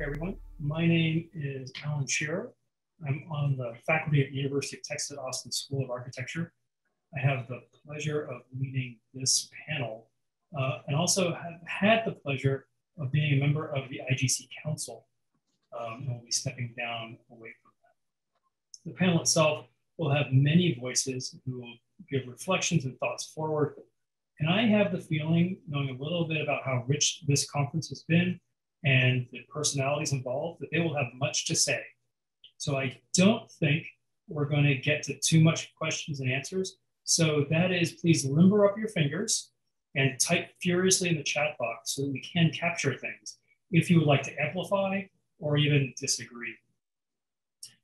everyone. My name is Alan Shearer. I'm on the faculty at the University of Texas at Austin School of Architecture. I have the pleasure of leading this panel and also have had the pleasure of being a member of the IGC Council and will be stepping down away from that. The panel itself will have many voices who will give reflections and thoughts forward. And I have the feeling, knowing a little bit about how rich this conference has been and the personalities involved, that they will have much to say. So I don't think we're going to get to too much questions and answers. So that is, please limber up your fingers and type furiously in the chat box so that we can capture things if you would like to amplify or even disagree.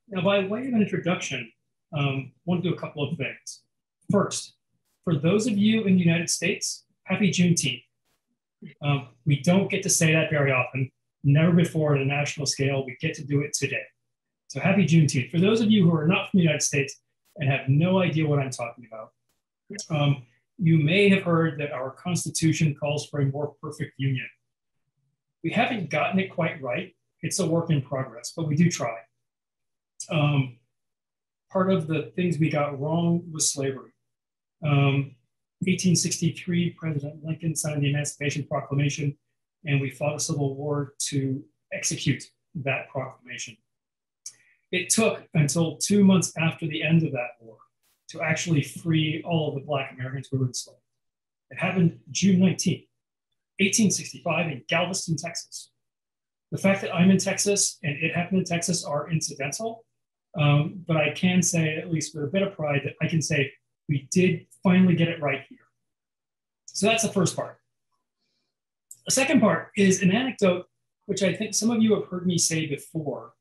Now, by way of an introduction, I want to do a couple of things. First, for those of you in the United States, happy Juneteenth. We don't get to say that very often. Never before at a national scale, we get to do it today. So happy Juneteenth. For those of you who are not from the United States and have no idea what I'm talking about, you may have heard that our Constitution calls for a more perfect union. We haven't gotten it quite right. It's a work in progress, but we do try. Part of the things we got wrong was slavery. 1863, President Lincoln signed the Emancipation Proclamation, and we fought a civil war to execute that proclamation. It took until 2 months after the end of that war to actually free all of the Black Americans who were enslaved. It happened June 19th, 1865 in Galveston, Texas. The fact that I'm in Texas and it happened in Texas are incidental, but I can say, at least with a bit of pride, that I can say we did finally get it right here. So that's the first part. The second part is an anecdote, which I think some of you have heard me say before,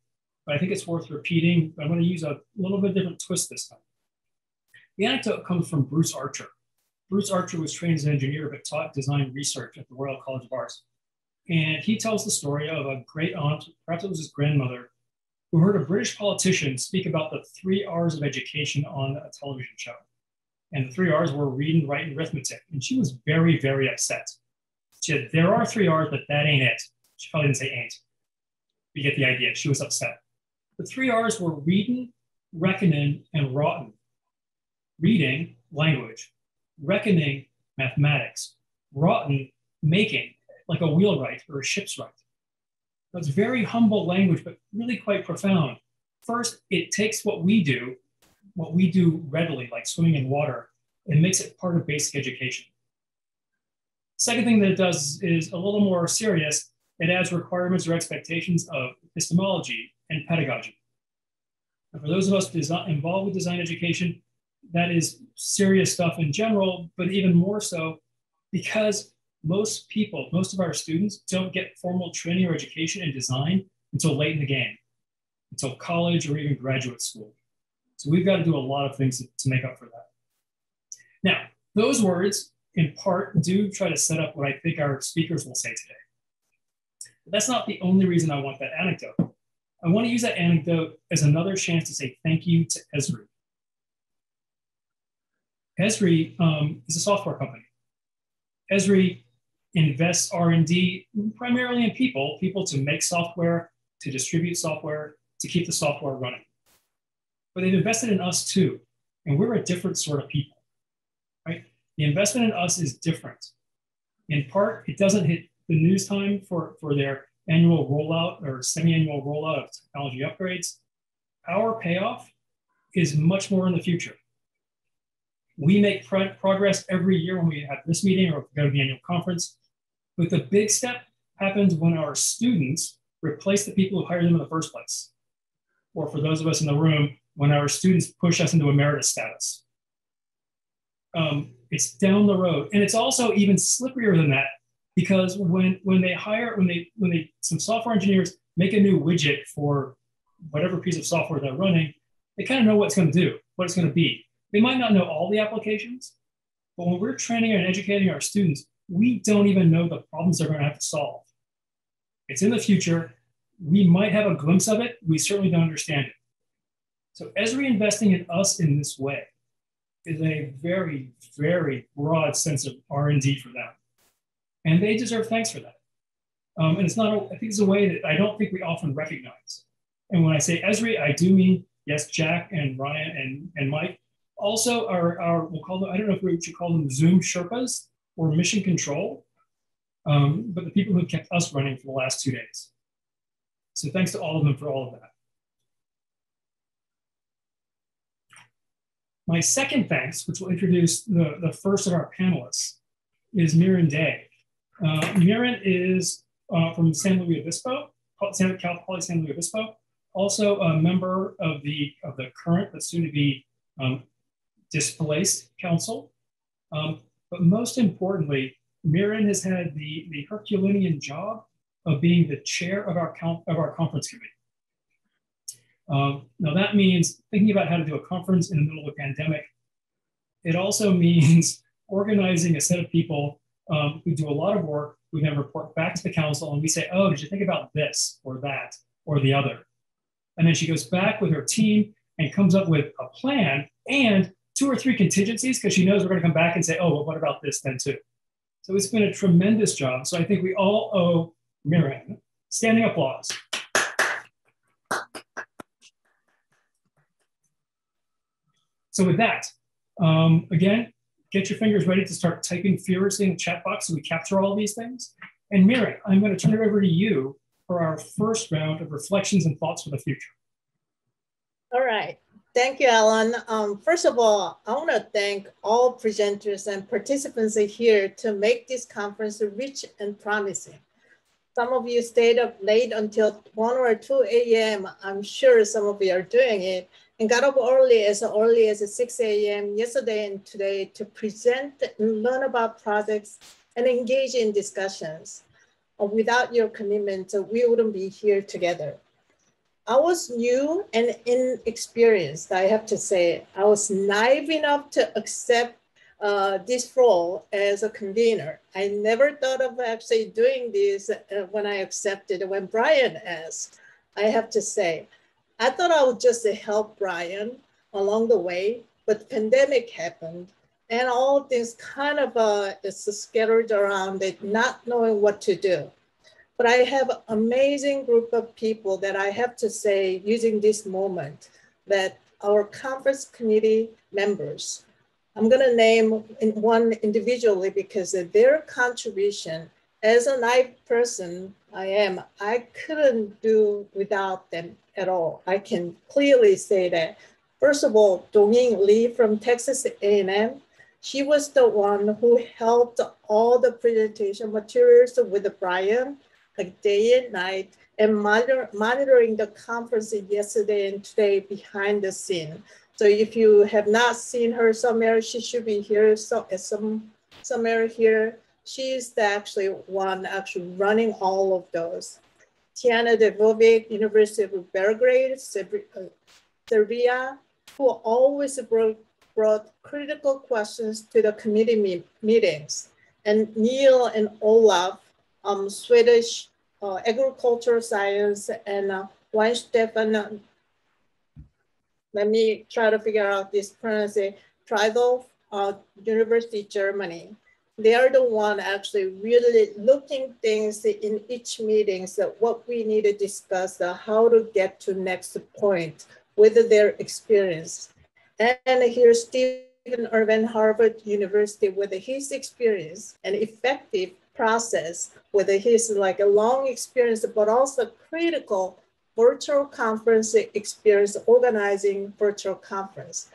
but I think it's worth repeating. I'm going to use a little bit different twist this time. The anecdote comes from Bruce Archer. Bruce Archer was trained as an engineer but taught design research at the Royal College of Arts. And he tells the story of a great aunt, perhaps it was his grandmother, who heard a British politician speak about the 3 R's of education on a television show. And the 3 R's were reading, writing, arithmetic. And she was very, very upset. She said, there are 3 R's, but that ain't it. She probably didn't say ain't. You get the idea. She was upset. The 3 R's were reading, reckoning, and rotten. Reading, language. Reckoning, mathematics. Rotten, making, like a wheelwright or a ship's right. That's very humble language, but really quite profound. First, it takes what we do readily, like swimming in water, and makes it part of basic education. Second thing that it does is a little more serious. It adds requirements or expectations of epistemology and pedagogy. And for those of us involved with design education, that is serious stuff in general, but even more so because most of our students don't get formal training or education in design until late in the game, until college or even graduate school. So we've got to do a lot of things to make up for that. Now, those words in part do try to set up what I think our speakers will say today. But that's not the only reason I want that anecdote. I want to use that anecdote as another chance to say thank you to Esri. Esri is a software company. Esri invests R&D primarily in people to make software, to distribute software, to keep the software running. But they've invested in us too, and we're a different sort of people, right? The investment in us is different. In part, it doesn't hit the news time for their annual rollout or semi-annual rollout of technology upgrades. Our payoff is much more in the future. We make progress every year when we have this meeting or go to the annual conference. But the big step happens when our students replace the people who hired them in the first place. Or for those of us in the room, when our students push us into emeritus status. It's down the road. And it's also even slipperier than that, because when some software engineers make a new widget for whatever piece of software they're running, they kind of know what it's going to do, what it's going to be. They might not know all the applications, but when we're training and educating our students, we don't even know the problems they're going to have to solve. It's in the future. We might have a glimpse of it. We certainly don't understand it. So Esri investing in us in this way is a very, very broad sense of R&D for them. And they deserve thanks for that. And it's not, I think it's a way that I don't think we often recognize. And when I say Esri, I do mean, yes, Jack and Ryan and Mike. Also we'll call them, I don't know if we should call them Zoom Sherpas or mission control, but the people who kept us running for the last 2 days. So thanks to all of them for all of that. My second thanks, which will introduce the first of our panelists, is Mirin Day. Mirin is from San Luis Obispo, Cal Poly San Luis Obispo, also a member of the current but soon to be displaced council. But most importantly, Mirin has had the Herculean job of being the chair of our conference committee. Now that means thinking about how to do a conference in the middle of a pandemic. It also means organizing a set of people who do a lot of work, who then report back to the council, and we say, oh, did you think about this or that or the other? And then she goes back with her team and comes up with a plan and 2 or 3 contingencies, because she knows we're going to come back and say, oh, well, what about this then too? So it's been a tremendous job. So I think we all owe Mirin standing applause. So with that, again, get your fingers ready to start typing furiously in the chat box so we capture all these things. And Mirin, I'm going to turn it over to you for our first round of reflections and thoughts for the future. All right. Thank you, Alan. First of all, I want to thank all presenters and participants here to make this conference rich and promising. Some of you stayed up late until 1 or 2 a.m. I'm sure some of you are doing it, and got up early as 6 a.m. yesterday and today to present and learn about projects and engage in discussions. Without your commitment, we wouldn't be here together. I was new and inexperienced, I have to say. I was naive enough to accept this role as a convener. I never thought of actually doing this when Brian asked. I have to say, I thought I would just help Brian along the way, but the pandemic happened and all things kind of scattered around it, not knowing what to do. But I have an amazing group of people that I have to say, using this moment, that our conference committee members, I'm gonna name one individually because of their contribution. As a naive person I couldn't do without them at all. I can clearly say that. First of all, Dong-Ying Lee from Texas A&M, she was the one who helped all the presentation materials with Brian, like day and night, and monitoring the conference yesterday and today behind the scene. So if you have not seen her somewhere, she should be here somewhere here. She is actually one running all of those. Tiana Devovic, University of Belgrade, Serbia, who always brought critical questions to the committee meetings. And Neil and Olaf, Swedish agricultural science, and Juan Stefan, let me try to figure out this pronunciation, Tridolf, University, Germany. They are the one actually really looking things in each meeting, so what we need to discuss, how to get to next point with their experience. And here's Stephen Irvin, Harvard University, with his experience and effective process with his a long experience, but also critical virtual conference experience organizing virtual conference.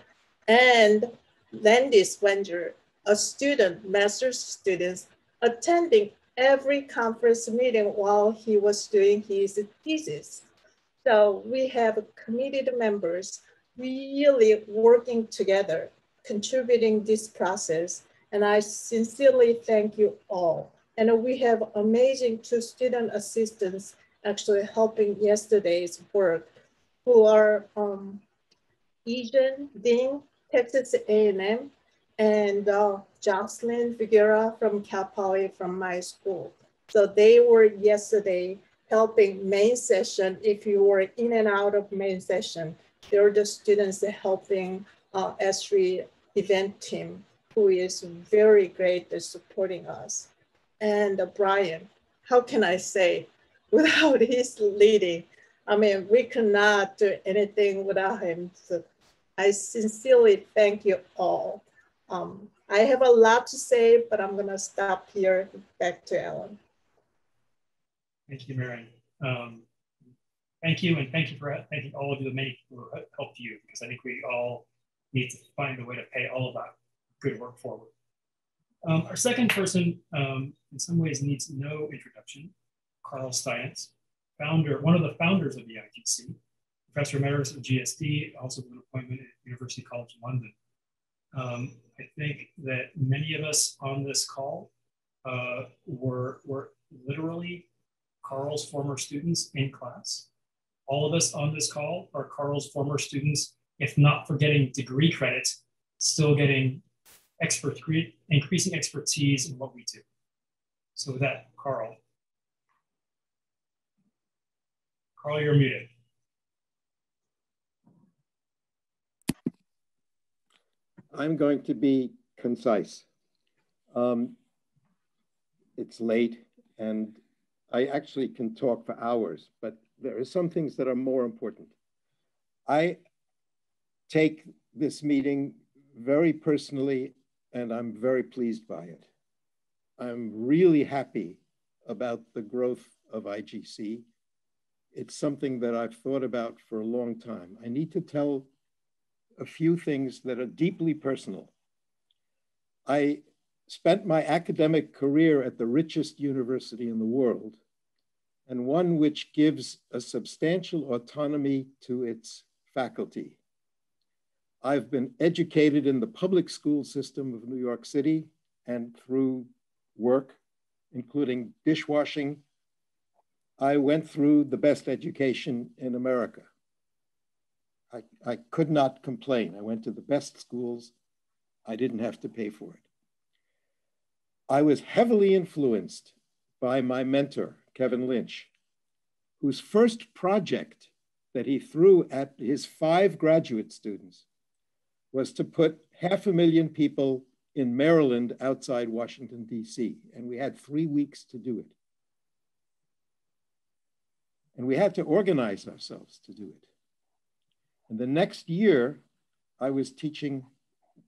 And Landis Wenger, a student, master's student, attending every conference meeting while he was doing his thesis. So we have committed members really working together, contributing this process. And I sincerely thank you all. And we have amazing 2 student assistants actually helping yesterday's work, who are Egan Ding, Texas A&M, and Jocelyn Figuera from Cal Poly from my school. So they were yesterday helping main session. If you were in and out of main session, they were the students helping Esri event team, who is very great at supporting us. And Brian, how can I say, without his leading, I mean, we could not do anything without him. So I sincerely thank you all. I have a lot to say, but I'm gonna stop here. Back to Ellen. Thank you, Mirin. Thank you, and thank you for thanking all of you, the many who helped you, because I think we all need to find a way to pay all of that good work forward. Our second person, in some ways, needs no introduction. Carl Steinitz, one of the founders of the IGC, Professor Emeritus of GSD, also with an appointment at University College London. I think that many of us on this call were literally Carl's former students in class. All of us on this call are Carl's former students, if not for getting degree credit, still getting increasing expertise in what we do. So with that, Carl, you're muted. I'm going to be concise. It's late and I actually can talk for hours, but there are some things that are more important. I take this meeting very personally and I'm very pleased by it. I'm really happy about the growth of IGC. It's something that I've thought about for a long time. I need to tell a few things that are deeply personal. I spent my academic career at the richest university in the world, and one which gives a substantial autonomy to its faculty. I've been educated in the public school system of New York City and through work, including dishwashing. I went through the best education in America. I could not complain. I went to the best schools. I didn't have to pay for it. I was heavily influenced by my mentor, Kevin Lynch, whose first project that he threw at his 5 graduate students was to put 500,000 people in Maryland outside Washington, D.C. And we had 3 weeks to do it. And we had to organize ourselves to do it. And the next year, I was teaching,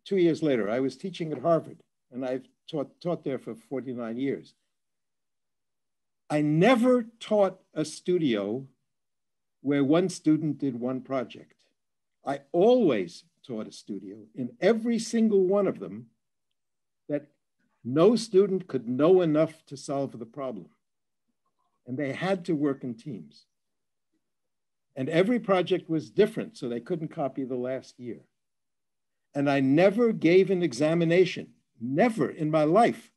2 years later, I was teaching at Harvard, and I've taught there for 49 years. I never taught a studio where one student did one project. I always taught a studio in every single one of them that no student could know enough to solve the problem. And they had to work in teams. And every project was different, so they couldn't copy the last year. And I never gave an examination. Never in my life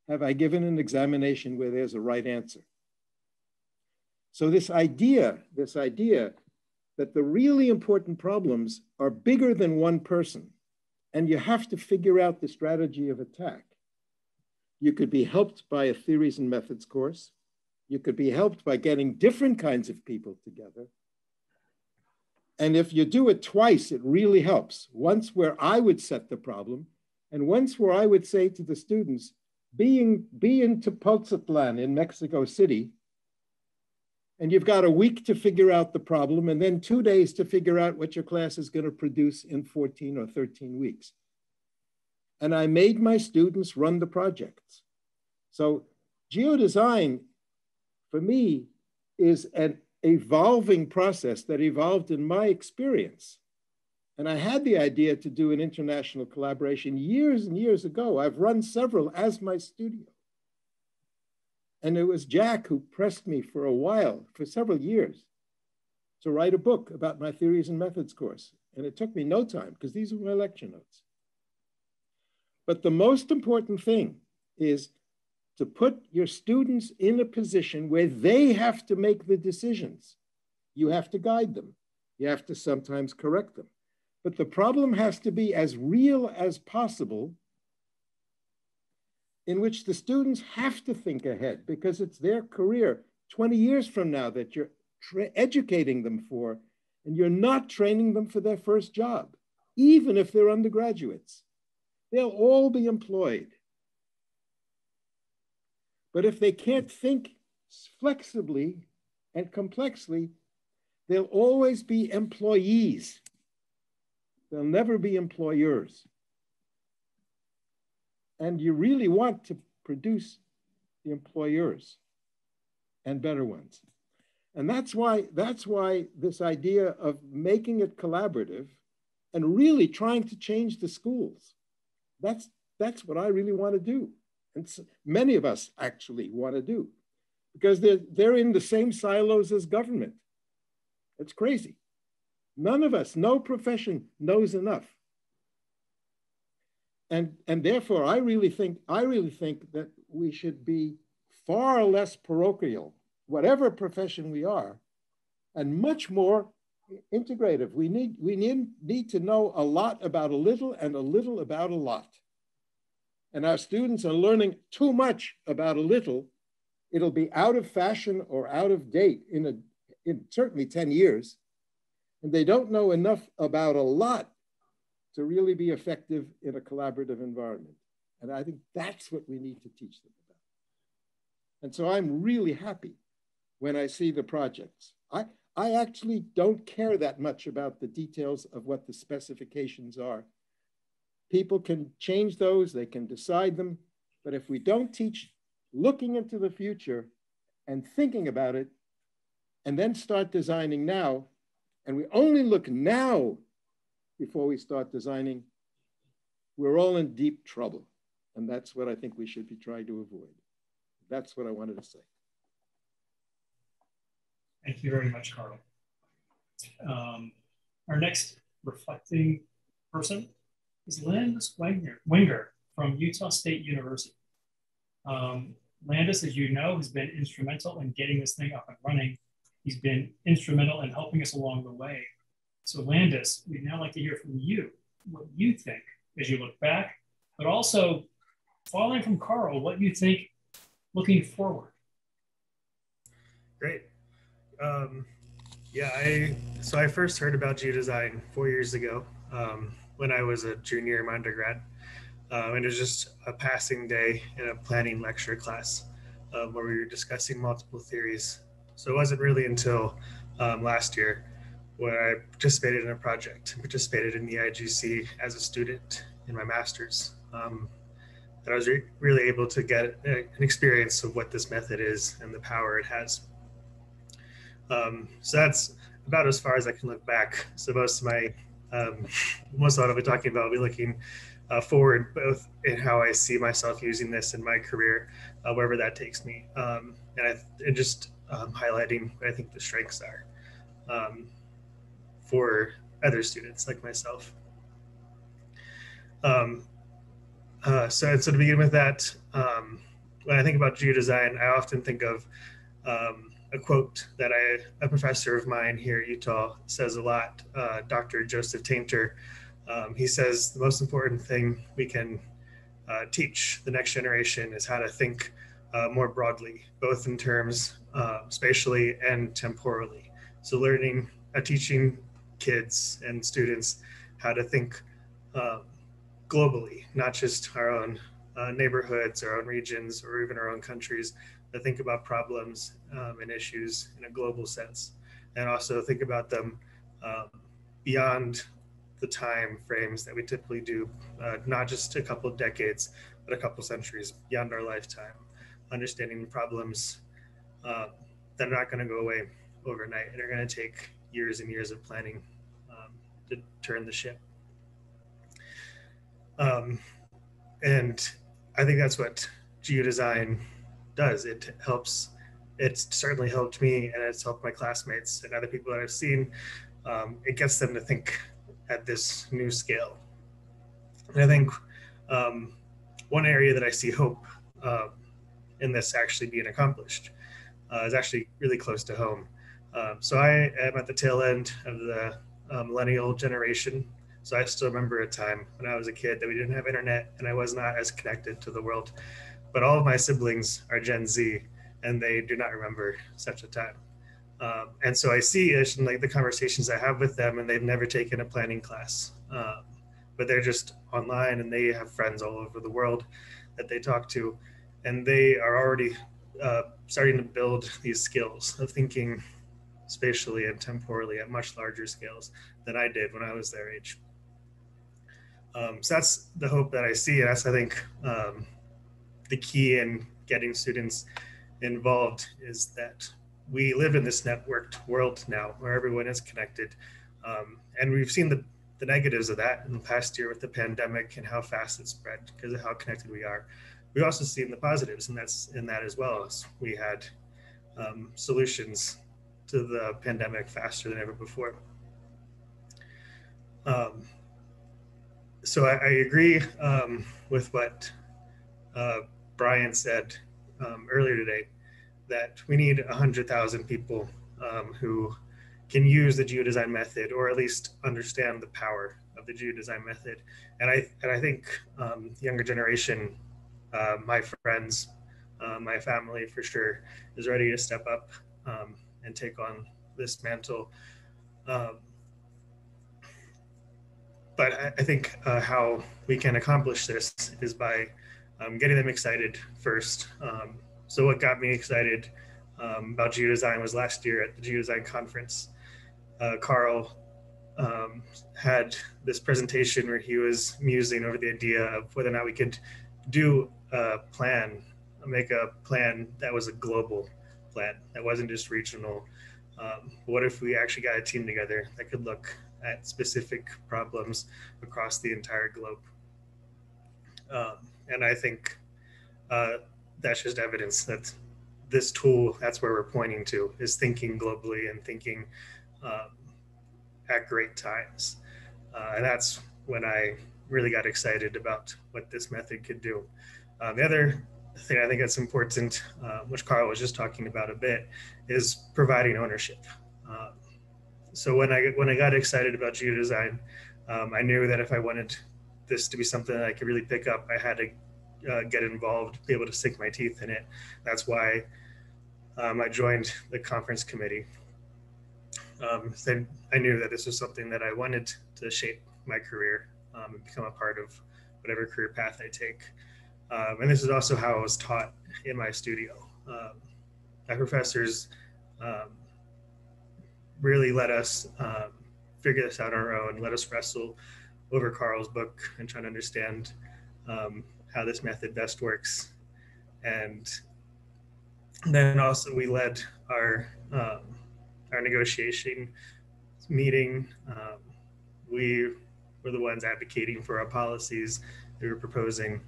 have I given an examination where there's a right answer. So this idea that the really important problems are bigger than one person, and you have to figure out the strategy of attack. You could be helped by a theories and methods course. You could be helped by getting different kinds of people together. And if you do it twice, it really helps. Once where I would set the problem, and once where I would say to the students, be in Tepoztlan in Mexico City, and you've got a week to figure out the problem, and then 2 days to figure out what your class is going to produce in 14 or 13 weeks. And I made my students run the projects. So geodesign, for me, is an evolving process that evolved in my experience. And I had the idea to do an international collaboration years and years ago. I've run several as my studio. And it was Jack who pressed me for a while, for several years, to write a book about my theories and methods course. And it took me no time because these were my lecture notes. But the most important thing is to put your students in a position where they have to make the decisions. You have to guide them. You have to sometimes correct them. But the problem has to be as real as possible, in which the students have to think ahead because it's their career 20 years from now that you're educating them for, and you're not training them for their first job, even if they're undergraduates. They'll all be employed. But if they can't think flexibly and complexly, they'll always be employees. They'll never be employers. And you really want to produce the employers and better ones. And that's why this idea of making it collaborative and really trying to change the schools, that's what I really want to do. And many of us actually want to do, because they're in the same silos as government. It's crazy. None of us, no profession knows enough. And therefore, I really think that we should be far less parochial, whatever profession we are, and much more integrative. We need to know a lot about a little and a little about a lot. And our students are learning too much about a little. It'll be out of fashion or out of date in certainly 10 years. And they don't know enough about a lot to really be effective in a collaborative environment. And I think that's what we need to teach them about. And so I'm really happy when I see the projects. I actually don't care that much about the details of what the specifications are. People can change those, they can decide them, but if we don't teach looking into the future and thinking about it, and then start designing now, and we only look now before we start designing, we're all in deep trouble. And that's what I think we should be trying to avoid. That's what I wanted to say. Thank you very much, Carl. Our next reflecting person is Landis Wenger from Utah State University. Landis, as you know, has been instrumental in getting this thing up and running. He's been instrumental in helping us along the way. So Landis, we'd now like to hear from you, what you think as you look back, but also following from Carl, what you think looking forward. Great. So I first heard about Geodesign 4 years ago when I was a junior in my undergrad. And it was just a passing day in a planning lecture class where we were discussing multiple theories. So it wasn't really until last year where I participated in a project, participated in the IGC as a student in my master's, that I was really able to get an experience of what this method is and the power it has. So that's about as far as I can look back. So most of what I'll be talking about will be looking forward, both in how I see myself using this in my career, wherever that takes me, and just highlighting what I think the strengths are for other students like myself. So to begin with that, when I think about geodesign, I often think of a quote that a professor of mine here at Utah says a lot, Dr. Joseph Tainter. He says the most important thing we can teach the next generation is how to think more broadly, both in terms spatially and temporally. So teaching kids and students how to think globally, not just our own neighborhoods, our own regions, or even our own countries, but think about problems and issues in a global sense, and also think about them beyond the time frames that we typically do, not just a couple of decades, but a couple centuries beyond our lifetime, understanding the problems that are not going to go away overnight and are going to take years and years of planning to turn the ship. And I think that's what geodesign does. It's certainly helped me, and it's helped my classmates and other people that I've seen. It gets them to think at this new scale. And I think one area that I see hope in this actually being accomplished is actually really close to home. So I am at the tail end of the millennial generation. So I still remember a time when I was a kid that we didn't have internet and I was not as connected to the world. But all of my siblings are Gen Z and they do not remember such a time. And so I see it in like the conversations I have with them, and they've never taken a planning class, but they're just online and they have friends all over the world that they talk to, and they are already starting to build these skills of thinking spatially and temporally at much larger scales than I did when I was their age. So that's the hope that I see. And that's, I think, the key in getting students involved is that we live in this networked world now where everyone is connected. And we've seen the negatives of that in the past year with the pandemic and how fast it spread because of how connected we are. We've also seen the positives, and that's in that as well. As we had solutions to the pandemic faster than ever before. So I agree with what Brian said earlier today, that we need 100,000 people who can use the geodesign method, or at least understand the power of the geodesign method. And I think the younger generation, my friends, my family for sure, is ready to step up and take on this mantle. But I think how we can accomplish this is by getting them excited first. So what got me excited about geodesign was last year at the Geodesign conference. Carl had this presentation where he was musing over the idea of whether or not we could do a plan, make a plan that was a global plan, that wasn't just regional. What if we actually got a team together that could look at specific problems across the entire globe? And I think that's just evidence that this tool, that's where we're pointing to, is thinking globally and thinking at great times. And that's when I really got excited about what this method could do. The other thing I think that's important, which Carl was just talking about a bit, is providing ownership. So when I got excited about geodesign, I knew that if I wanted this to be something that I could really pick up, I had to get involved, be able to sink my teeth in it. That's why I joined the conference committee. Then I knew that this was something that I wanted to shape my career and become a part of whatever career path I take. And this is also how I was taught in my studio. My professors really let us figure this out on our own, let us wrestle over Carl's book and try to understand how this method best works. And then also we led our negotiation meeting. We were the ones advocating for our policies we were proposing.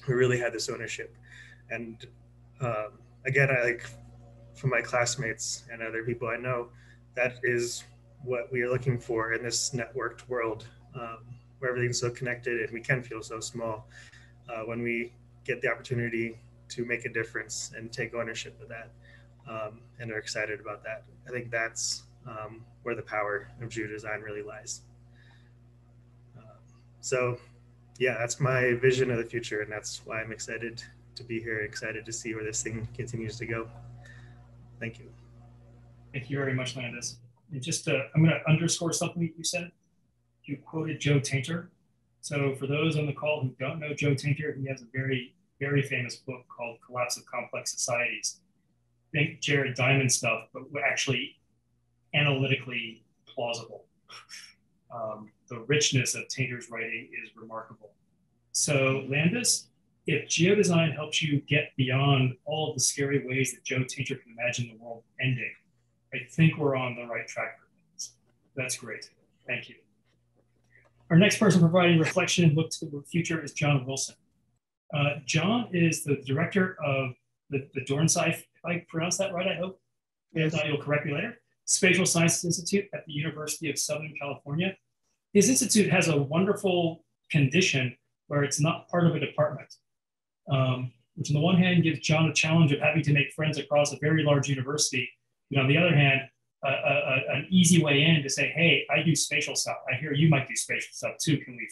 We really had this ownership. And again, I like, from my classmates and other people I know, that is what we are looking for in this networked world, where everything's so connected and we can feel so small. When we get the opportunity to make a difference and take ownership of that, and are excited about that, I think that's where the power of geodesign really lies. So yeah, that's my vision of the future, and that's why I'm excited to be here, excited to see where this thing continues to go. Thank you. Thank you very much, Landis. And just I'm going to underscore something that you said. You quoted Joe Tainter. So for those on the call who don't know Joe Tainter, he has a very, very famous book called Collapse of Complex Societies. Think Jared Diamond stuff, but actually analytically plausible. The richness of Tainter's writing is remarkable. So Landis, if geodesign helps you get beyond all of the scary ways that Joe Tainter can imagine the world ending, I think we're on the right track for things. That's great. Thank you. Our next person providing reflection and look to the future is John Wilson. John is the director of the Dornsife, if I pronounce that right, I hope. Yes. You'll correct me later. Spatial Sciences Institute at the University of Southern California. His institute has a wonderful condition where it's not part of a department, which on the one hand gives John a challenge of having to make friends across a very large university. On the other hand, an easy way in to say, hey, I do spatial stuff. I hear you might do spatial stuff too. Can we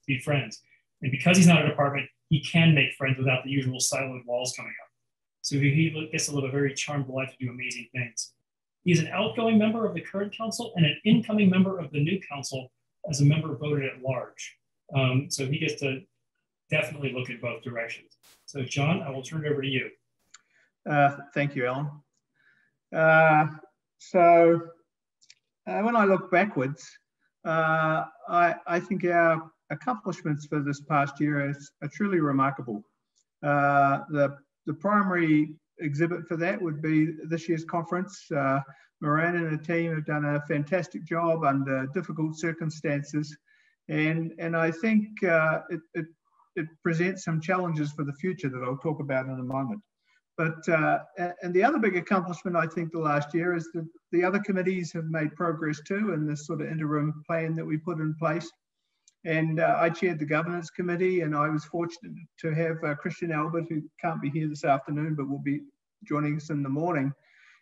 be friends? And because he's not a department, he can make friends without the usual siloed walls coming up. So he gets to live a very charmed life to do amazing things. He's an outgoing member of the current council and an incoming member of the new council as a member voted at large. So he gets to definitely look at both directions. So John, I will turn it over to you. Thank you, Alan. When I look backwards, I think our accomplishments for this past year are truly remarkable. The primary exhibit for that would be this year's conference. Mirin and the team have done a fantastic job under difficult circumstances, and I think it presents some challenges for the future that I'll talk about in a moment. But and the other big accomplishment I think the last year is that the other committees have made progress too in this sort of interim plan that we put in place. And I chaired the governance committee, and I was fortunate to have Christian Albert, who can't be here this afternoon, but will be joining us in the morning.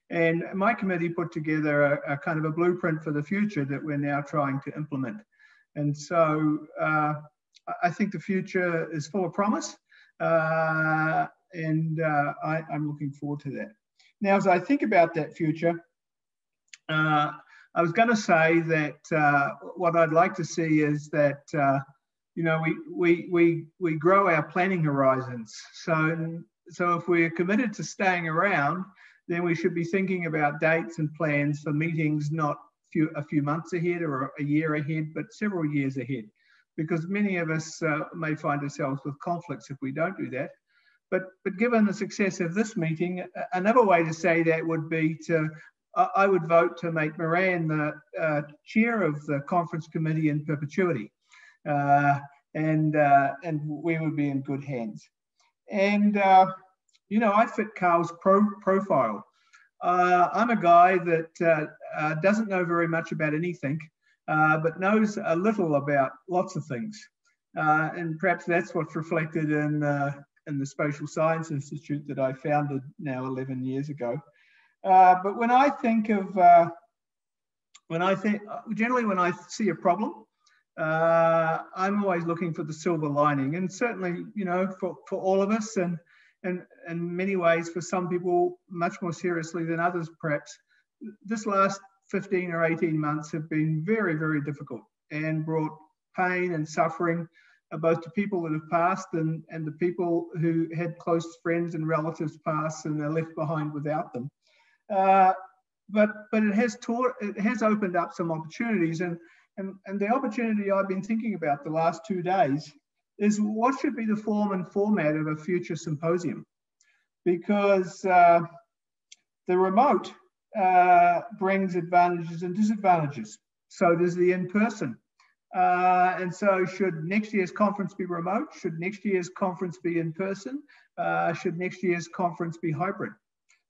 And my committee put together a kind of a blueprint for the future that we're now trying to implement. And so I think the future is full of promise, and I'm looking forward to that. Now, as I think about that future, I was going to say that what I'd like to see is that you know, we grow our planning horizons. So if we're committed to staying around, then we should be thinking about dates and plans for meetings not a few months ahead or a year ahead, but several years ahead, because many of us may find ourselves with conflicts if we don't do that. But given the success of this meeting, another way to say that would be I would vote to make Mirin the chair of the conference committee in perpetuity, and we would be in good hands. And you know, I fit Carl's profile. I'm a guy that doesn't know very much about anything, but knows a little about lots of things, and perhaps that's what's reflected in the Spatial Science Institute that I founded now 11 years ago. But when I think of, generally when I see a problem, I'm always looking for the silver lining, and certainly, you know, for all of us, and in many ways for some people much more seriously than others perhaps, this last 15 or 18 months have been very, very difficult and brought pain and suffering both to people that have passed and the people who had close friends and relatives pass and are left behind without them. But it has opened up some opportunities, and the opportunity I've been thinking about the last 2 days is what should be the form and format of a future symposium, because the remote brings advantages and disadvantages. So does the in-person. And so should next year's conference be remote? Should next year's conference be in person? Should next year's conference be hybrid?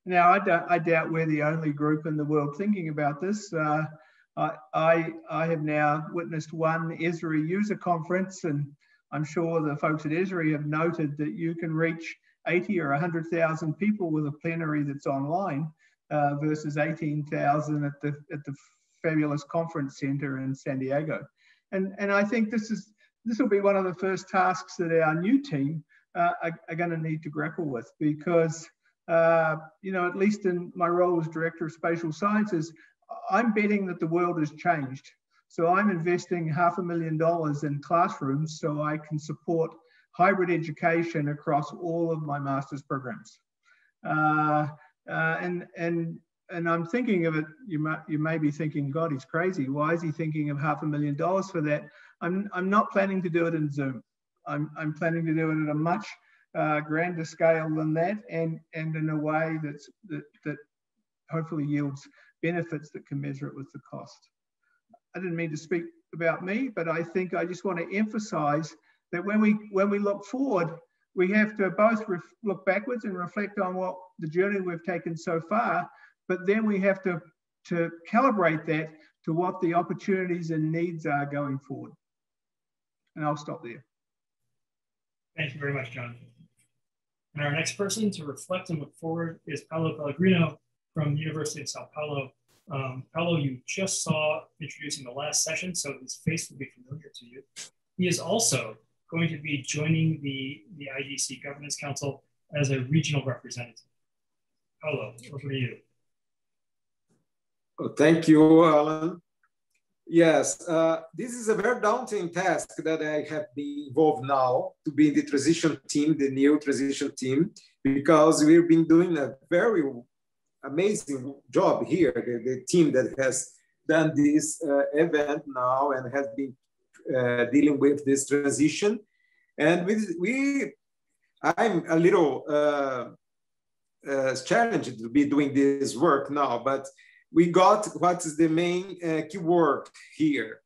Now, I doubt we're the only group in the world thinking about this. I have now witnessed one Esri user conference, and I'm sure the folks at Esri have noted that you can reach 80 or 100,000 people with a plenary that's online versus 18,000 at the fabulous conference center in San Diego. And I think this will be one of the first tasks that our new team are going to need to grapple with, because you know, at least in my role as Director of Spatial Sciences, I'm betting that the world has changed. So I'm investing $500,000 in classrooms so I can support hybrid education across all of my master's programs. And I'm thinking of it, you may be thinking, God, he's crazy. Why is he thinking of $500,000 for that? I'm not planning to do it in Zoom. I'm planning to do it at a much grander scale than that, and in a way that hopefully yields benefits that can measure it with the cost. I didn't mean to speak about me, but I think I just want to emphasize that when we look forward, we have to both look backwards and reflect on what the journey we've taken so far, but then we have to calibrate that to what the opportunities and needs are going forward. And I'll stop there. Thank you very much, John. And our next person to reflect and look forward is Paulo Pellegrino from the University of Sao Paulo. Paulo, you just saw introducing the last session, so his face will be familiar to you. He is also going to be joining the IDC Governance Council as a regional representative. Paulo, over to you. Oh, thank you, Alan. Yes, this is a very daunting task that I have been involved now to be in the transition team, the new transition team, because we've been doing a very amazing job here. The team that has done this event now and has been dealing with this transition. And I'm a little challenged to be doing this work now, but we got what is the main keyword here.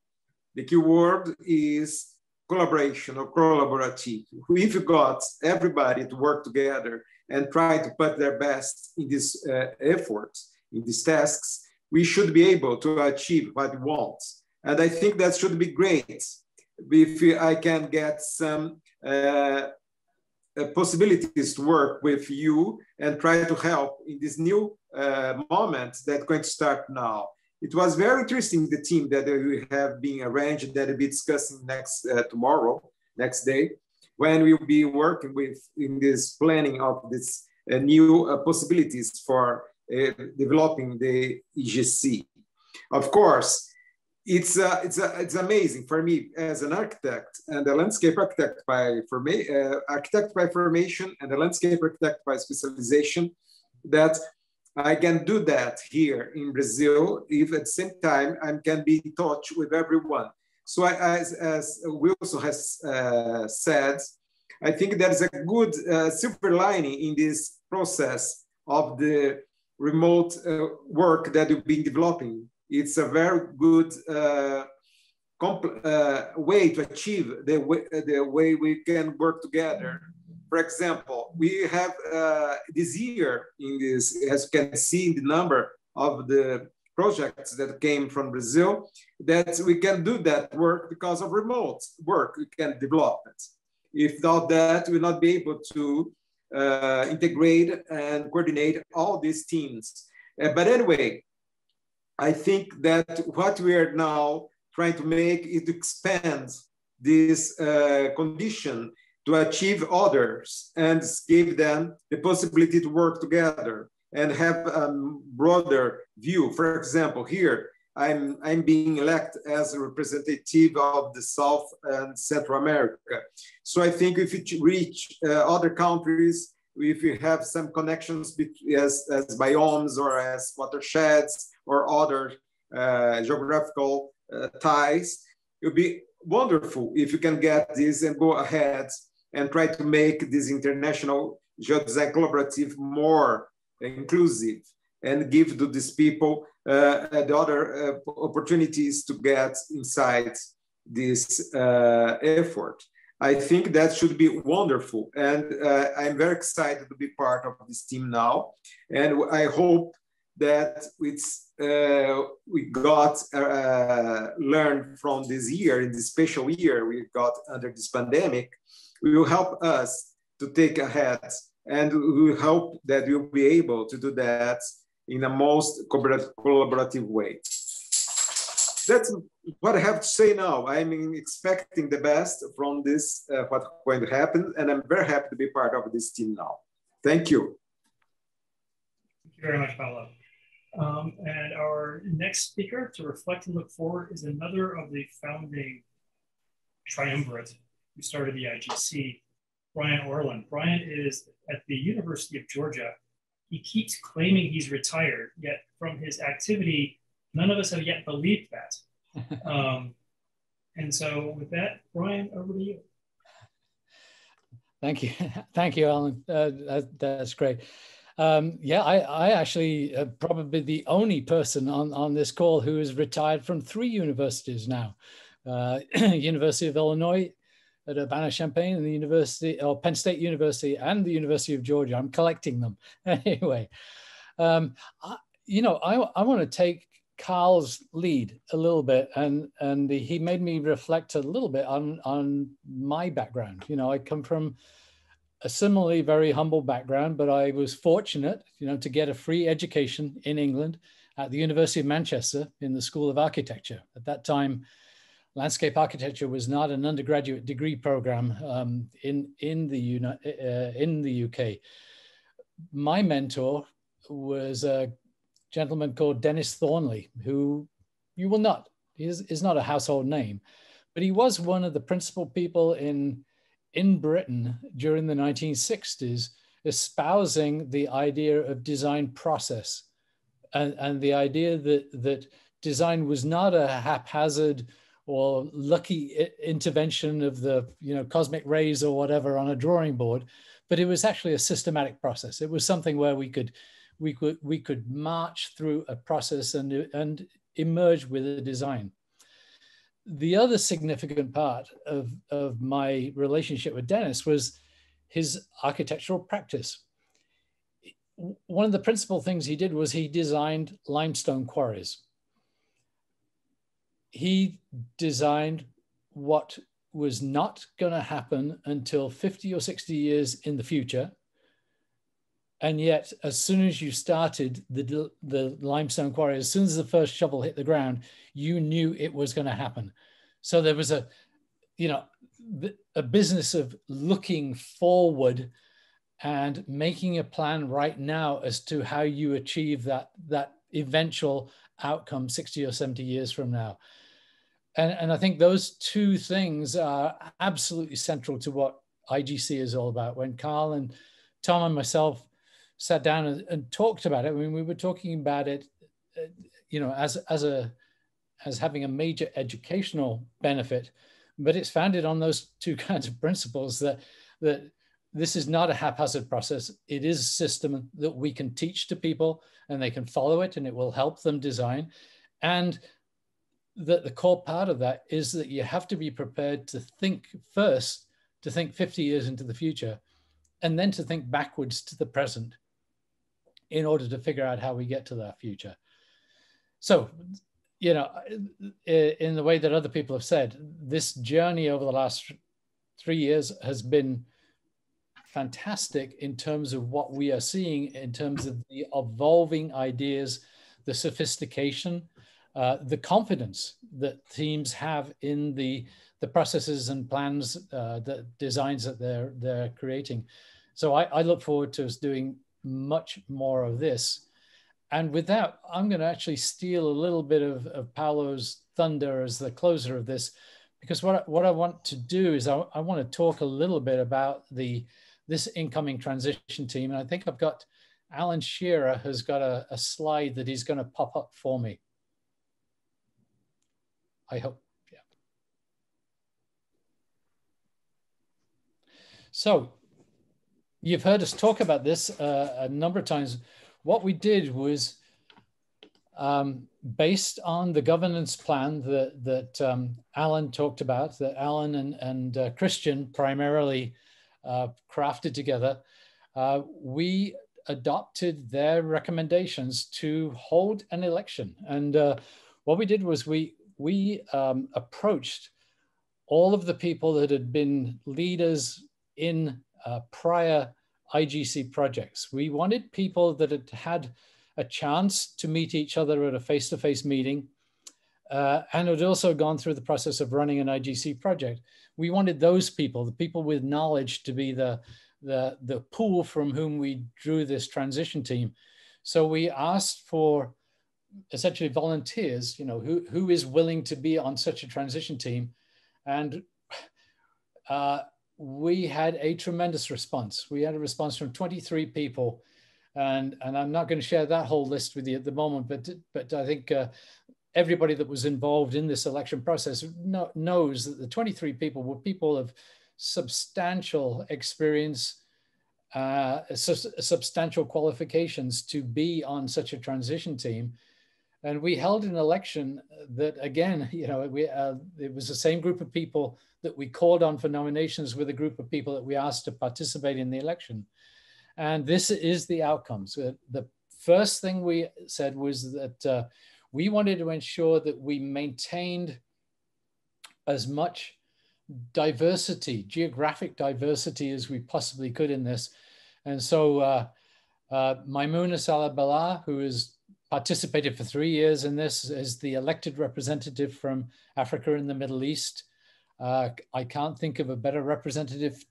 The keyword is collaboration or collaborative. We've got everybody to work together and try to put their best in this effort, in these tasks, we should be able to achieve what we want. And I think that should be great if I can get some possibilities to work with you and try to help in this new moment that's going to start now. It was very interesting, the team that we have been arranged, that we'll be discussing next day, when we'll be working with in this planning of this new possibilities for developing the EGC. Of course, it's amazing for me as an architect and a landscape architect by formation and a landscape architect by specialization, that I can do that here in Brazil, if at the same time I can be in touch with everyone. So as Wilson has said, I think there is a good silver lining in this process of the remote work that we've been developing. It's a very good way to achieve the way we can work together. For example, we have this year in this, as you can see in the number of the projects that came from Brazil, that we can do that work because of remote work, we can develop it. If without that, we'll not be able to integrate and coordinate all these teams. But anyway, I think that what we are now trying to make is to expand this condition to achieve others and give them the possibility to work together and have a broader view. For example, here, I'm being elected as a representative of the South and Central America. So I think if you reach other countries, if you have some connections as biomes or as watersheds or other geographical ties, it would be wonderful if you can get this and go ahead and try to make this international geodesign collaborative more inclusive and give to these people the other opportunities to get inside this effort. I think that should be wonderful. And I'm very excited to be part of this team now. And I hope that we got learned from this year, in this special year we got under this pandemic, we will help us to take ahead, and we hope that we'll be able to do that in a most collaborative way. That's what I have to say now. I'm expecting the best from this, what's going to happen, and I'm very happy to be part of this team now. Thank you. Thank you very much, Paulo. And our next speaker to reflect and look forward is another of the founding triumvirate who started the IGC, Brian Orland. Brian is at the University of Georgia. He keeps claiming he's retired, yet from his activity, none of us have yet believed that. And so with that, Brian, over to you. Thank you. Thank you, Alan. That's great. Yeah, I actually probably the only person on this call who is retired from 3 universities now. University of Illinois at Urbana-Champaign, and the University, or Penn State University, and the University of Georgia. I'm collecting them. Anyway, I want to take Carl's lead a little bit, and he made me reflect a little bit on my background. I come from a similarly very humble background, but I was fortunate, to get a free education in England at the University of Manchester in the School of Architecture. At that time, landscape architecture was not an undergraduate degree program in the UK. My mentor was a gentleman called Dennis Thornley, who you will not, is not a household name, but he was one of the principal people in Britain during the 1960s espousing the idea of design process and the idea that design was not a haphazard or lucky intervention of the cosmic rays or whatever on a drawing board, but it was actually a systematic process. It was something where we could march through a process and emerge with a design. The other significant part of my relationship with Dennis was his architectural practice. One of the principal things he did was he designed limestone quarries. He designed what was not going to happen until 50 or 60 years in the future. And yet, as soon as you started the limestone quarry, as soon as the first shovel hit the ground, you knew it was going to happen. So there was a business of looking forward and making a plan right now as to how you achieve that eventual outcome 60 or 70 years from now. And I think those two things are absolutely central to what IGC is all about. When Carl and Tom and myself sat down and talked about it, I mean, we were talking about it, as having a major educational benefit, but it's founded on those two kinds of principles that this is not a haphazard process. It is a system that we can teach to people and they can follow it and it will help them design. And that the core part of that is that you have to be prepared to think 50 years into the future, and then to think backwards to the present in order to figure out how we get to that future. So, in the way that other people have said, this journey over the last 3 years has been fantastic in terms of what we are seeing in terms of the evolving ideas, the sophistication, the confidence that teams have in the processes and plans, the designs that they're creating. So I look forward to us doing much more of this. And with that, I'm going to actually steal a little bit of Paulo's thunder as the closer of this, because what I want to do is I want to talk a little bit about this incoming transition team. And I think I've got Alan Shearer has got a slide that he's going to pop up for me. I hope, yeah. So you've heard us talk about this a number of times. What we did was based on the governance plan that Alan talked about, that Alan and Christian primarily crafted together, we adopted their recommendations to hold an election. And what we did was we approached all of the people that had been leaders in prior IGC projects. We wanted people that had had a chance to meet each other at a face-to-face meeting and had also gone through the process of running an IGC project. We wanted those people, the people with knowledge, to be the pool from whom we drew this transition team. So we asked for essentially volunteers, who is willing to be on such a transition team. And we had a tremendous response. We had a response from 23 people. And I'm not going to share that whole list with you at the moment, but I think everybody that was involved in this election process knows that the 23 people were people of substantial experience, substantial qualifications to be on such a transition team. And we held an election that, again, it was the same group of people that we called on for nominations with a group of people that we asked to participate in the election. And this is the outcome. So the first thing we said was that we wanted to ensure that we maintained as much diversity, geographic diversity, as we possibly could in this. And so Maimouna Salah-Ballah, who has participated for 3 years in this, as the elected representative from Africa and the Middle East. I can't think of a better representative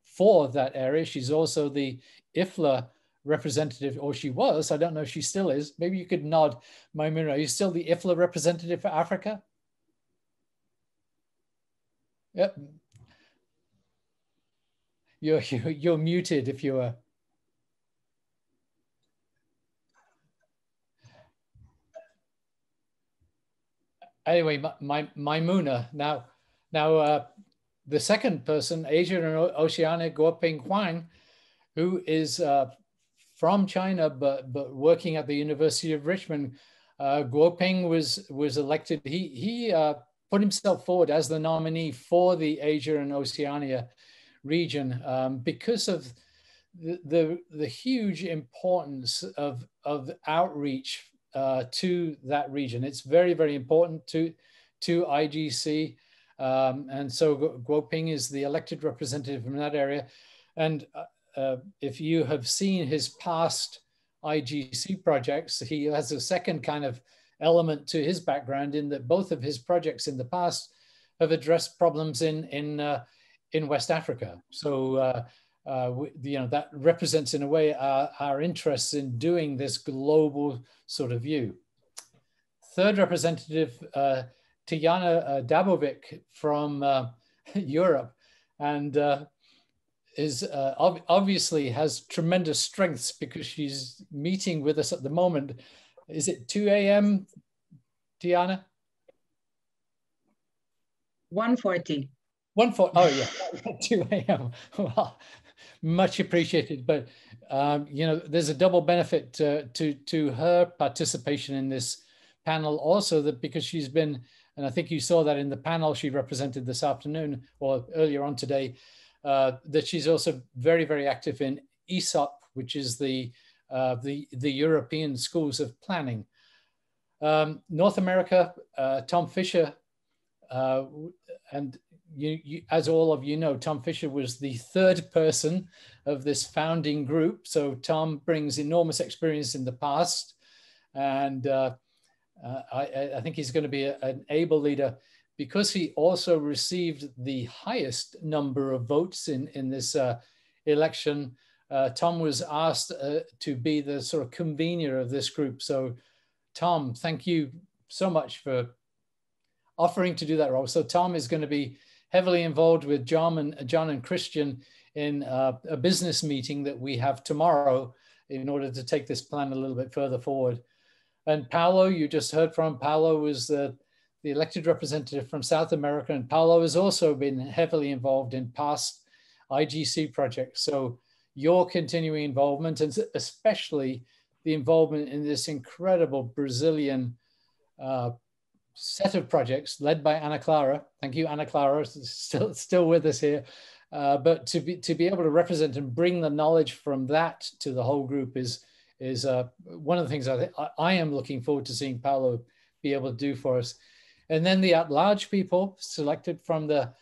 for that area. She's also the IFLA representative, or she was. I don't know if she still is. Maybe you could nod, Maimouna. Are you still the IFLA representative for Africa? Yep. You're muted if you are. anyway, Maimuna. Now, the second person, Asia and Oceania, Guoping Huang, who is from China, but working at the University of Richmond. Guoping was elected. He put himself forward as the nominee for the Asia and Oceania region because of the huge importance of outreach to that region. It's very, very important to IGC. And so Guoping is the elected representative from that area. And if you have seen his past IGC projects, he has a second kind of element to his background in that both of his projects in the past have addressed problems in West Africa. So that represents in a way our interests in doing this global sort of view. Third representative, Tijana Dabovic from Europe, and is obviously has tremendous strengths because she's meeting with us at the moment. Is it 2 a.m., Tiana? 1:40. 1:40. Oh yeah, 2 a.m. Well, much appreciated. But there's a double benefit to her participation in this panel. Also, that because she's been, and I think you saw that in the panel she represented this afternoon or earlier on today, that she's also very, very active in ESOP, which is the European Schools of Planning. North America, Tom Fisher, and you, as all of you know, Tom Fisher was the third person of this founding group. So Tom brings enormous experience in the past, and I think he's going to be an able leader because he also received the highest number of votes in this election. Tom was asked to be the sort of convener of this group. So Tom, thank you so much for offering to do that role. So Tom is going to be heavily involved with John and Christian in a business meeting that we have tomorrow in order to take this plan a little bit further forward. And Paulo, you just heard from. Paulo was the elected representative from South America, and Paulo has also been heavily involved in past IGC projects. So your continuing involvement, and especially the involvement in this incredible Brazilian set of projects led by Ana Clara. Thank you, Ana Clara, still with us here. But to be able to represent and bring the knowledge from that to the whole group is one of the things I am looking forward to seeing Paulo be able to do for us. And then the at-large people selected from the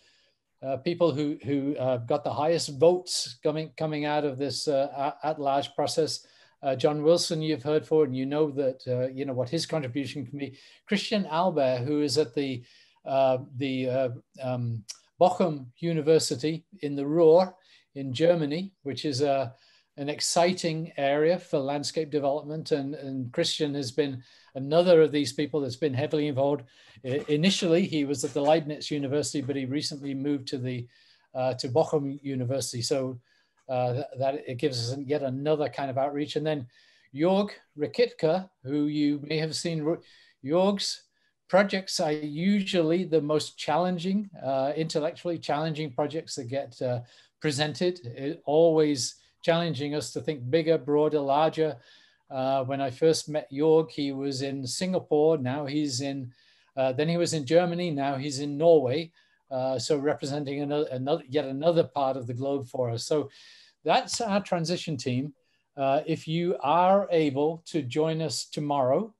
people who got the highest votes coming out of this at-large process. John Wilson, you've heard for, and you know that what his contribution can be. Christian Albert, who is at the Bochum University in the Ruhr in Germany, which is an exciting area for landscape development, and Christian has been another of these people that's been heavily involved. Initially, he was at the Leibniz University, but he recently moved to Bochum University. So that it gives us yet another kind of outreach. And then Jörg Rakitka, who you may have seen. Jörg's projects are usually the most challenging, intellectually challenging projects that get presented, always challenging us to think bigger, broader, larger. When I first met Jörg, he was in Singapore. Now he's in, then he was in Germany. Now he's in Norway. So representing yet another part of the globe for us. So that's our transition team. If you are able to join us tomorrow,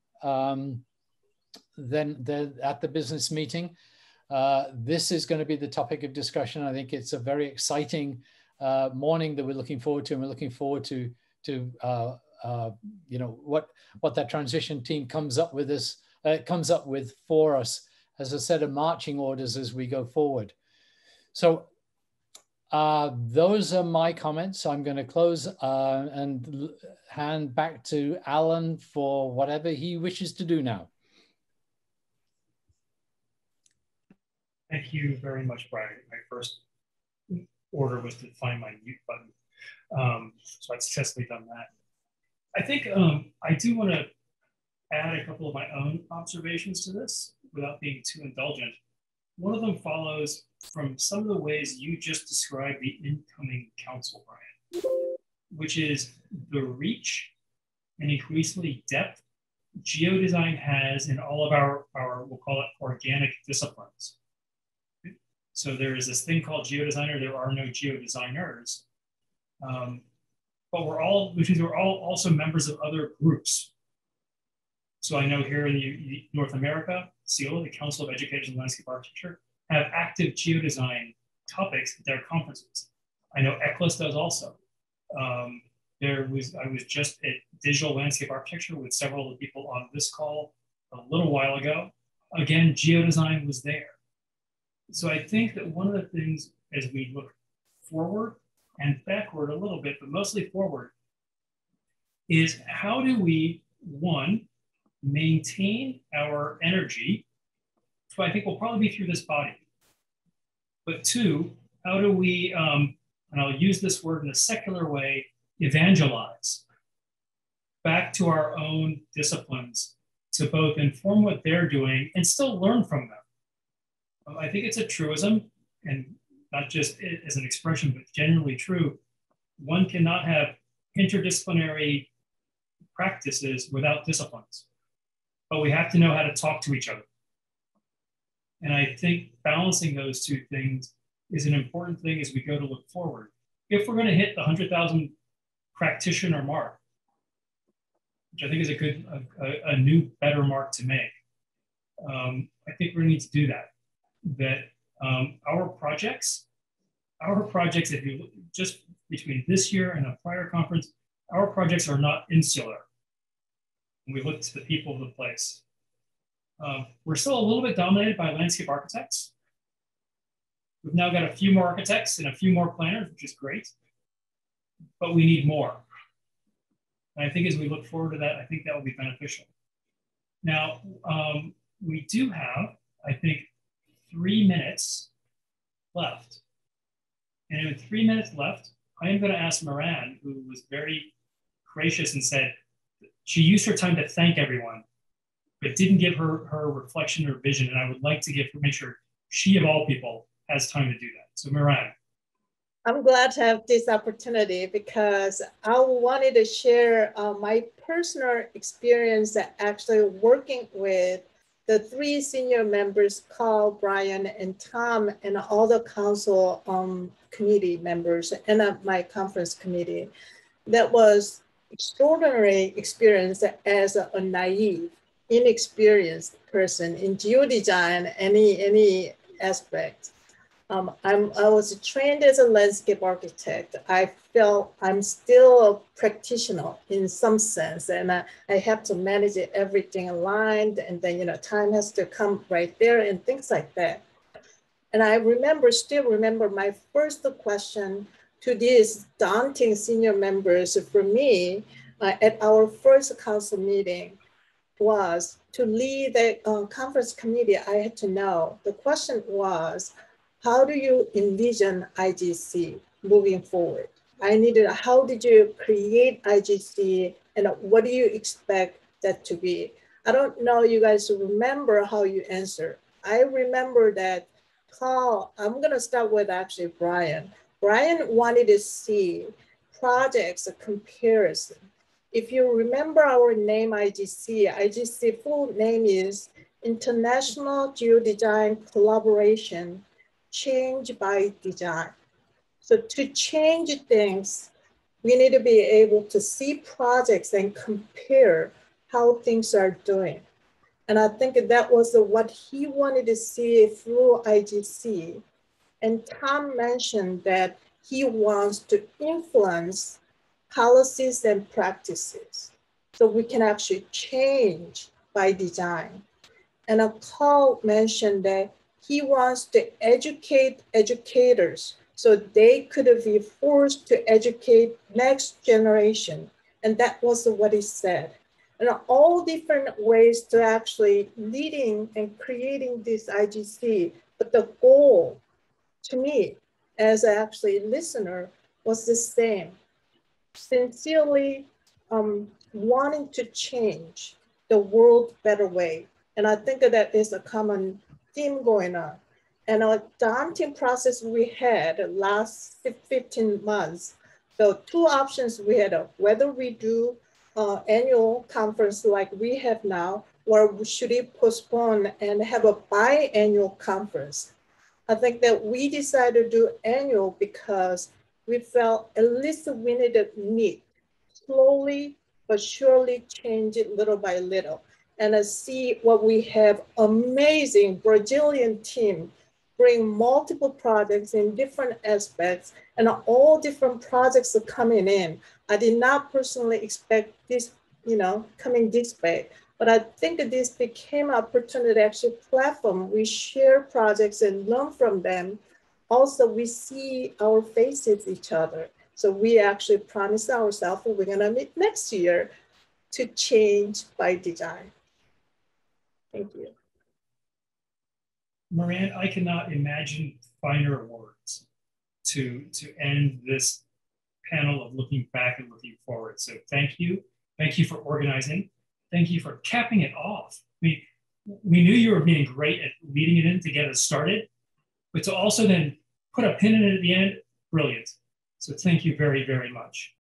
then at the business meeting, this is going to be the topic of discussion. I think it's a very exciting morning that we're looking forward to, and we're looking forward to what that transition team comes up with for us as a set of marching orders as we go forward. So those are my comments. I'm going to close and hand back to Alan for whatever he wishes to do now. Thank you very much, Brian. My first order was to find my mute button. So I've successfully done that. I think I do want to add a couple of my own observations to this. without being too indulgent. One of them follows from some of the ways you just described the incoming council, Brian, which is the reach and increasingly depth geodesign has in all of our we'll call it organic disciplines. So there is this thing called geodesigner. There are no geodesigners, but which means we're all also members of other groups. So I know here in North America, CEOLA, the Council of Educators in Landscape Architecture, have active geodesign topics at their conferences. I know ECLIS does also. I was just at Digital Landscape Architecture with several of the people on this call a little while ago. Again, geodesign was there. So I think that one of the things as we look forward and backward a little bit, but mostly forward, is how do we, one, maintain our energy? So I think we'll probably be through this body. But two, how do we, and I'll use this word in a secular way, evangelize back to our own disciplines to both inform what they're doing and still learn from them. I think it's a truism, and not just as an expression, but generally true. One cannot have interdisciplinary practices without disciplines, but we have to know how to talk to each other. And I think balancing those two things is an important thing as we go to look forward. If we're going to hit the 100,000 practitioner mark, which I think is a new, better mark to make, I think we need to do that. Our projects, if you just between this year and a prior conference, our projects are not insular. When we look to the people of the place. We're still a little bit dominated by landscape architects. We've now got a few more architects and a few more planners, which is great, but we need more. And I think as we look forward to that, I think that will be beneficial. Now, we do have, I think, 3 minutes left. And in 3 minutes left, I am going to ask Mirin, who was very gracious and said she used her time to thank everyone, but didn't give her reflection or vision. And I would like to make sure she, of all people, has time to do that. So Mirin. I'm glad to have this opportunity because I wanted to share my personal experience actually working with the 3 senior members, Carl, Brian, and Tom, and all the council committee members and my conference committee. That was extraordinary experience as a naive, inexperienced person in geodesign, any aspect. I was trained as a landscape architect. I felt I'm still a practitioner in some sense, and I have to manage everything aligned, and then time has to come right there and things like that. And I still remember my first question to these daunting senior members for me at our first council meeting was to lead the conference committee. I had to know, the question was, how do you envision IGC moving forward? How did you create IGC and what do you expect that to be? I don't know you guys remember how you answered. I remember that Paul, I'm gonna start with actually Brian. Brian wanted to see projects comparison. If you remember our name IGC full name is International Geodesign Collaboration Change by Design. So to change things, we need to be able to see projects and compare how things are doing. And I think that was what he wanted to see through IGC. And Tom mentioned that he wants to influence policies and practices so we can actually change by design. And Carl mentioned that he wants to educate educators so they could be forced to educate next generation. And that was what he said. And all different ways to actually leading and creating this IGC. But the goal to me as actually a listener was the same. Sincerely wanting to change the world better way And I think that is a common theme going on. And a daunting process we had the last 15 months. So two options we had, whether we do annual conference like we have now, or should we postpone and have a biannual conference? I think that we decided to do annual because we felt at least we need slowly but surely change it little by little and see what we have. Amazing Brazilian team bring multiple projects in different aspects, and all different projects are coming in. I did not personally expect this, coming this way, but I think that this became an opportunity, actually platform. We share projects and learn from them. Also, we see our faces each other. So we actually promised ourselves that we're gonna meet next year to change by design. Thank you. Mirin, I cannot imagine finer words to end this panel of looking back and looking forward. So thank you. Thank you for organizing. Thank you for capping it off. We knew you were being great at leading it in to get us started, but to also then put a pin in it at the end, brilliant. So thank you very, very much.